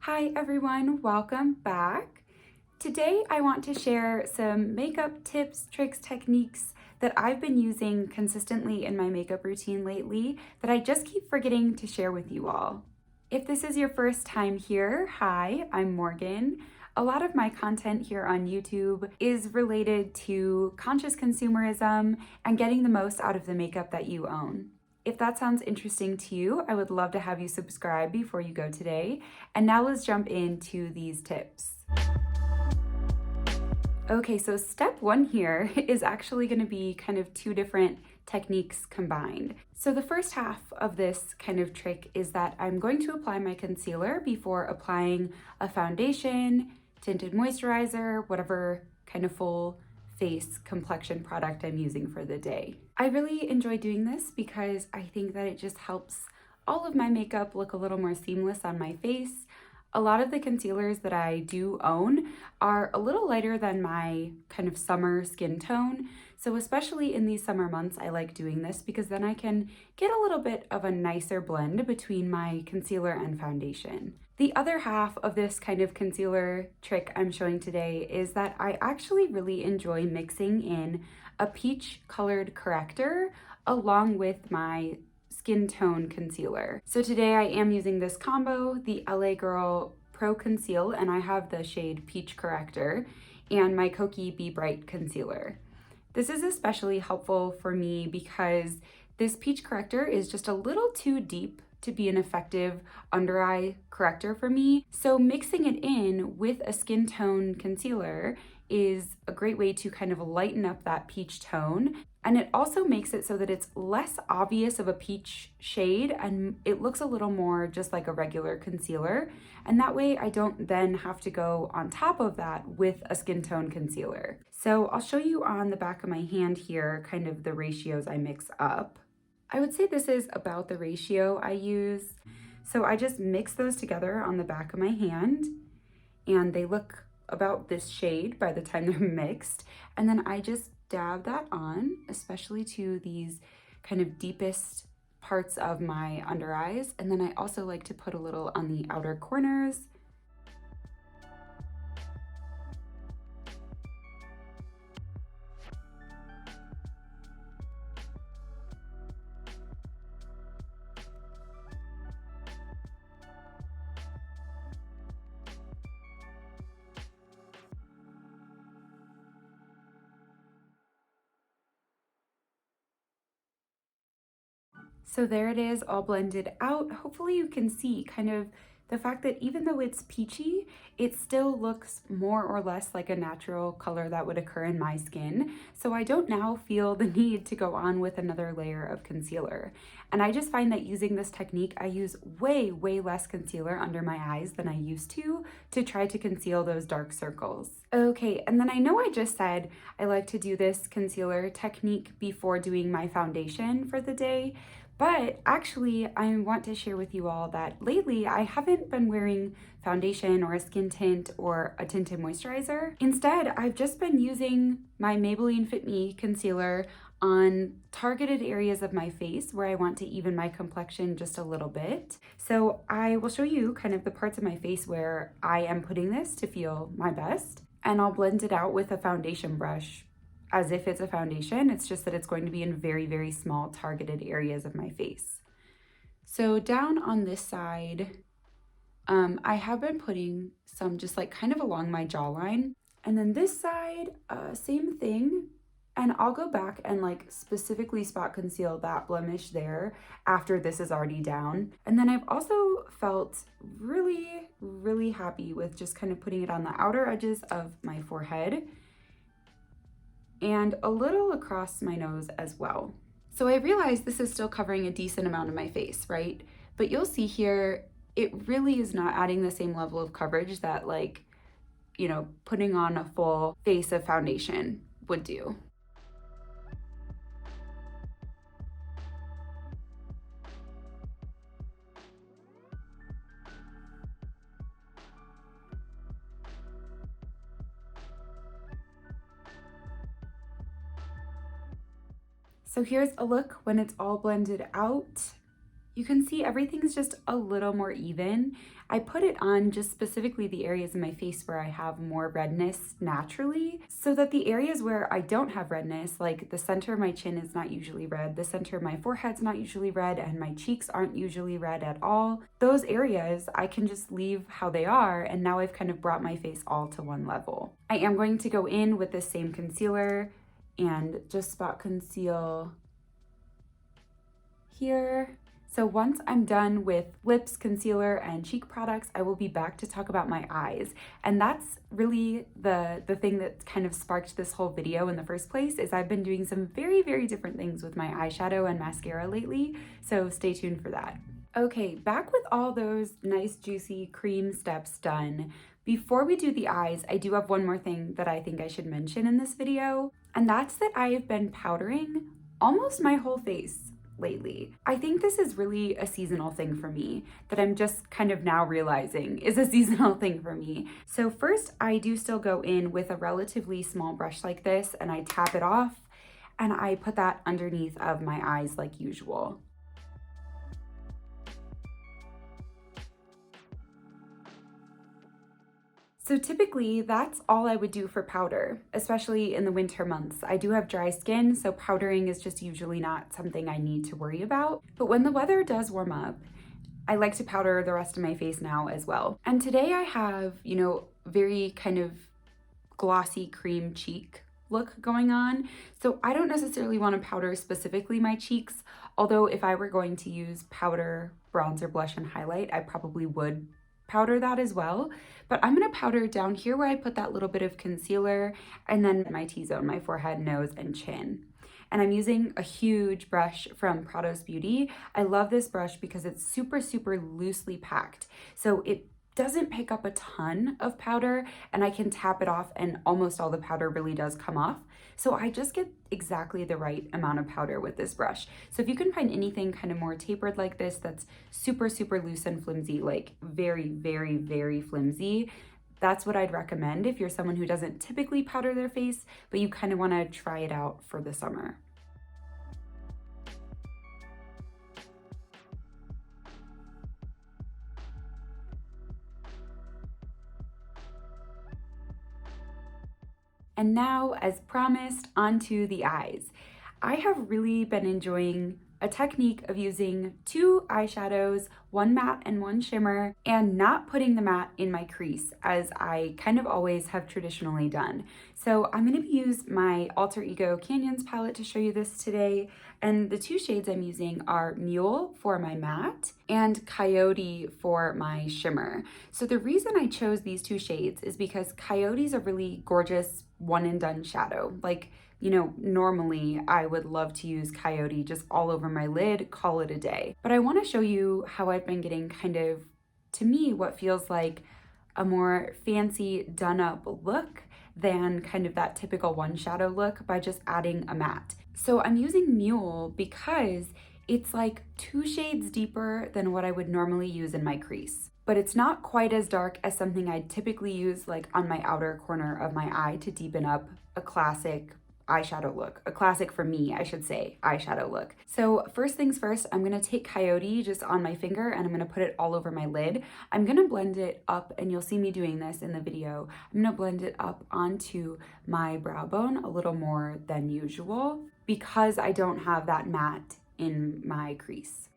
Hi everyone, welcome back. Today I want to share some makeup tips, tricks, techniques that I've been using consistently in my makeup routine lately that I just keep forgetting to share with you all. If this is your first time here, hi, I'm Morgan. A lot of my content here on YouTube is related to conscious consumerism and getting the most out of the makeup that you own. If that sounds interesting to you, I would love to have you subscribe before you go today. And now let's jump into these tips. Okay, so step one here is actually going to be kind of two different techniques combined. So the first half of this kind of trick is that I'm going to apply my concealer before applying a foundation, tinted moisturizer, whatever kind of full face complexion product I'm using for the day. I really enjoy doing this because I think that it just helps all of my makeup look a little more seamless on my face. A lot of the concealers that I do own are a little lighter than my kind of summer skin tone. So especially in these summer months, I like doing this because then I can get a little bit of a nicer blend between my concealer and foundation. The other half of this kind of concealer trick I'm showing today is that I actually really enjoy mixing in a peach colored corrector along with my skin tone concealer. So today I am using this combo, the LA Girl Pro Conceal, and I have the shade Peach Corrector, and my Kokie Be Bright Concealer. This is especially helpful for me because this peach corrector is just a little too deep to be an effective under eye corrector for me. So mixing it in with a skin tone concealer is a great way to kind of lighten up that peach tone. And it also makes it so that it's less obvious of a peach shade and it looks a little more just like a regular concealer. And that way I don't then have to go on top of that with a skin tone concealer. So I'll show you on the back of my hand here kind of the ratios I mix up. I would say this is about the ratio I use. So I just mix those together on the back of my hand and they look about this shade by the time they're mixed. And then I just dab that on, especially to these kind of deepest parts of my under eyes. And then I also like to put a little on the outer corners. So there it is, all blended out. Hopefully you can see kind of the fact that even though it's peachy, it still looks more or less like a natural color that would occur in my skin. So I don't now feel the need to go on with another layer of concealer. And I just find that using this technique, I use way less concealer under my eyes than I used to try to conceal those dark circles. Okay, and then I know I just said I like to do this concealer technique before doing my foundation for the day. But actually, I want to share with you all that lately I haven't been wearing foundation or a skin tint or a tinted moisturizer. Instead, I've just been using my Maybelline Fit Me concealer on targeted areas of my face where I want to even my complexion just a little bit. So I will show you kind of the parts of my face where I am putting this to feel my best, and I'll blend it out with a foundation brush as if it's a foundation. It's just that it's going to be in very small targeted areas of my face. So down on this side, I have been putting some just like kind of along my jawline. And then this side, same thing. And I'll go back and like specifically spot conceal that blemish there after this is already down. And then I've also felt really happy with just kind of putting it on the outer edges of my forehead and a little across my nose as well. So I realize this is still covering a decent amount of my face, right? But you'll see here, it really is not adding the same level of coverage that like, you know, putting on a full face of foundation would do. So here's a look when it's all blended out. You can see everything's just a little more even. I put it on just specifically the areas in my face where I have more redness naturally, so that the areas where I don't have redness, like the center of my chin is not usually red, the center of my forehead's not usually red, and my cheeks aren't usually red at all, those areas I can just leave how they are, and now I've kind of brought my face all to one level. I am going to go in with this same concealer and just spot conceal here. So once I'm done with lips, concealer, and cheek products, I will be back to talk about my eyes. And that's really the thing that kind of sparked this whole video in the first place, is I've been doing some very, very different things with my eyeshadow and mascara lately, so stay tuned for that. Okay, back with all those nice juicy cream steps done. Before we do the eyes, I do have one more thing that I think I should mention in this video, and that's that I have been powdering almost my whole face lately. I think this is really a seasonal thing for me that I'm just kind of now realizing is a seasonal thing for me. So first, I do still go in with a relatively small brush like this and I tap it off and I put that underneath of my eyes like usual. So typically that's all I would do for powder, especially in the winter months. I do have dry skin, so powdering is just usually not something I need to worry about. But when the weather does warm up, I like to powder the rest of my face now as well. And today I have, very kind of glossy cream cheek look going on. So I don't necessarily want to powder specifically my cheeks, although if I were going to use powder, bronzer, blush, and highlight, I probably would powder that as well. But I'm gonna powder down here where I put that little bit of concealer and then my T-zone, my forehead, nose, and chin. And I'm using a huge brush from Prados Beauty. I love this brush because it's super, super loosely packed. So it doesn't pick up a ton of powder and I can tap it off and almost all the powder really does come off. So I just get exactly the right amount of powder with this brush. So if you can find anything kind of more tapered like this that's super, super loose and flimsy, like very, very, very flimsy, that's what I'd recommend if you're someone who doesn't typically powder their face, but you kind of want to try it out for the summer. And now, as promised, onto the eyes. I have really been enjoying a technique of using two eyeshadows, one matte and one shimmer, and not putting the matte in my crease as I kind of always have traditionally done. So I'm going to use my Alter Ego Canyons palette to show you this today. And the two shades I'm using are Mule for my matte and Coyote for my shimmer. So the reason I chose these two shades is because Coyote's a really gorgeous one and done shadow. Like, normally I would love to use Coyote just all over my lid, call it a day. But I want to show you how I've been getting kind of, to me, what feels like a more fancy done up look than kind of that typical one shadow look by just adding a matte. So I'm using Mule because it's like 2 shades deeper than what I would normally use in my crease. But it's not quite as dark as something I'd typically use like on my outer corner of my eye to deepen up a classic eyeshadow look, a classic for me, I should say, eyeshadow look. So first things first, I'm gonna take Coyote just on my finger and I'm gonna put it all over my lid. I'm gonna blend it up, and you'll see me doing this in the video. I'm gonna blend it up onto my brow bone a little more than usual because I don't have that matte in my crease.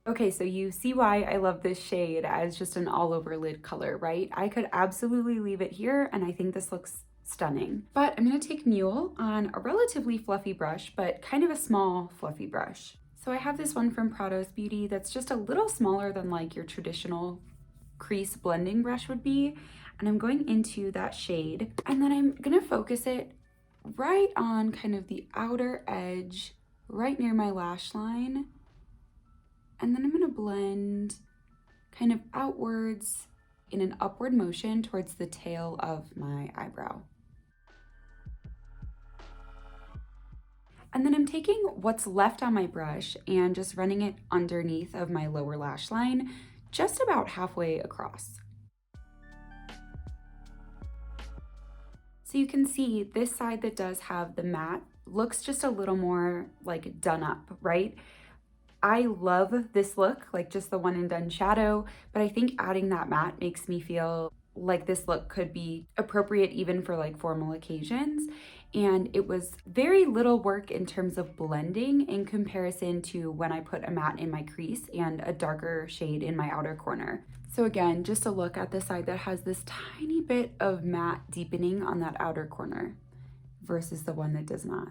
Okay, so you see why I love this shade as just an all over lid color, right? I could absolutely leave it here and I think this looks stunning. But I'm gonna take Mule on a relatively fluffy brush, but kind of a small fluffy brush. So I have this one from Prados Beauty that's just a little smaller than like your traditional crease blending brush would be. And I'm going into that shade and then I'm gonna focus it right on kind of the outer edge, right near my lash line. And then I'm gonna blend kind of outwards in an upward motion towards the tail of my eyebrow. And then I'm taking what's left on my brush and just running it underneath of my lower lash line just about halfway across. So you can see this side that does have the matte looks just a little more like done up, right? I love this look, like just the one and done shadow, but I think adding that matte makes me feel like this look could be appropriate even for like formal occasions. And it was very little work in terms of blending in comparison to when I put a matte in my crease and a darker shade in my outer corner. So again, just a look at the side that has this tiny bit of matte deepening on that outer corner versus the one that does not.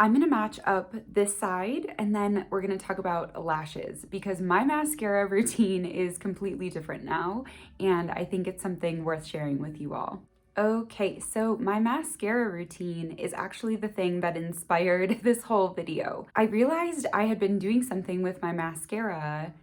I'm gonna match up this side and then we're gonna talk about lashes because my mascara routine is completely different now and I think it's something worth sharing with you all. Okay, so my mascara routine is actually the thing that inspired this whole video. I realized I had been doing something with my mascara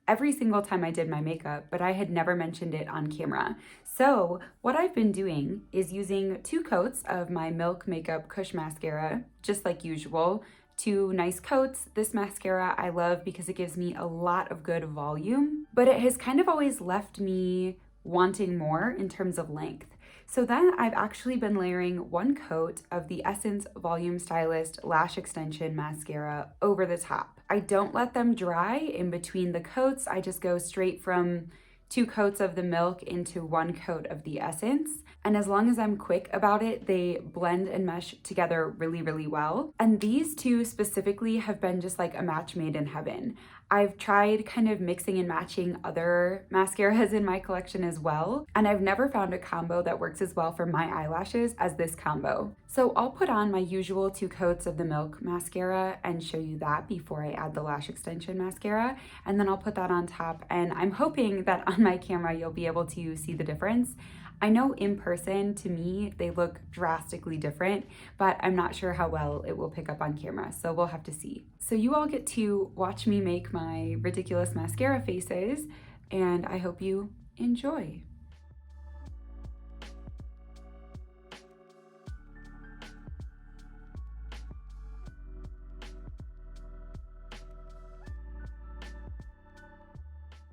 every single time I did my makeup, but I had never mentioned it on camera. So what I've been doing is using 2 coats of my Milk Makeup Kush Mascara, just like usual. 2 nice coats. This mascara I love because it gives me a lot of good volume, but it has kind of always left me wanting more in terms of length. So then I've actually been layering 1 coat of the Essence Volume Stylist Lash Extension Mascara over the top. I don't let them dry in between the coats. I just go straight from 2 coats of the Milk into 1 coat of the Essence. And as long as I'm quick about it, they blend and mesh together really, really well. And these 2 specifically have been just like a match made in heaven. I've tried kind of mixing and matching other mascaras in my collection as well, and I've never found a combo that works as well for my eyelashes as this combo. So I'll put on my usual 2 coats of the Milk mascara and show you that before I add the lash extension mascara, and then I'll put that on top, and I'm hoping that on my camera you'll be able to see the difference. I know in person, to me, they look drastically different, but I'm not sure how well it will pick up on camera, so we'll have to see. So you all get to watch me make my ridiculous mascara faces, and I hope you enjoy.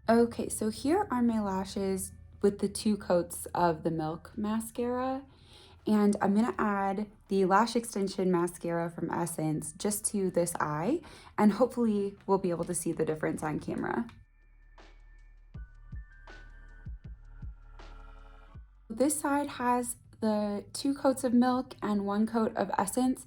Okay, so here are my lashes with the 2 coats of the Milk mascara, and I'm gonna add the lash extension mascara from Essence just to this eye, and hopefully we'll be able to see the difference on camera. This side has the 2 coats of Milk and 1 coat of Essence,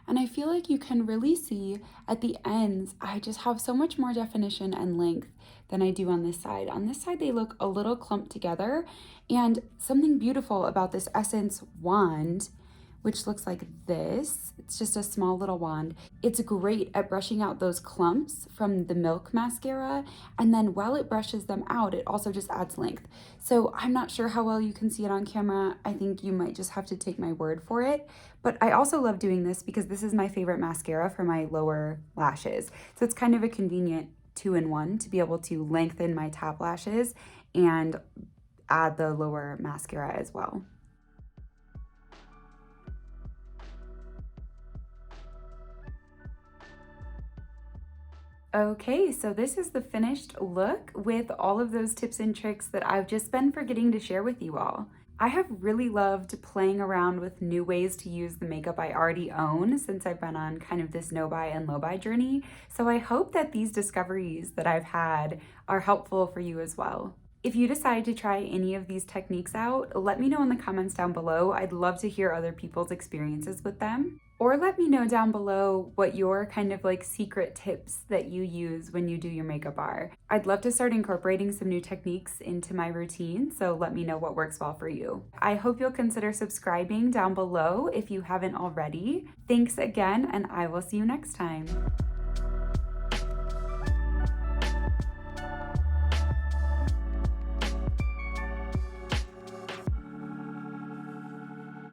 and I feel like you can really see at the ends, I just have so much more definition and length than I do on this side. On this side, they look a little clumped together, and something beautiful about this Essence wand, which looks like this, it's just a small little wand. It's great at brushing out those clumps from the Milk mascara, and then while it brushes them out, it also just adds length. So I'm not sure how well you can see it on camera. I think you might just have to take my word for it. But I also love doing this because this is my favorite mascara for my lower lashes. So it's kind of a convenient 2-in-1 to be able to lengthen my top lashes and add the lower mascara as well. Okay, so this is the finished look with all of those tips and tricks that I've just been forgetting to share with you all. I have really loved playing around with new ways to use the makeup I already own since I've been on kind of this no-buy and low-buy journey. So I hope that these discoveries that I've had are helpful for you as well. If you decide to try any of these techniques out, let me know in the comments down below. I'd love to hear other people's experiences with them. Or let me know down below what your kind of like secret tips that you use when you do your makeup are. I'd love to start incorporating some new techniques into my routine, so let me know what works well for you. I hope you'll consider subscribing down below if you haven't already. Thanks again, and I will see you next time.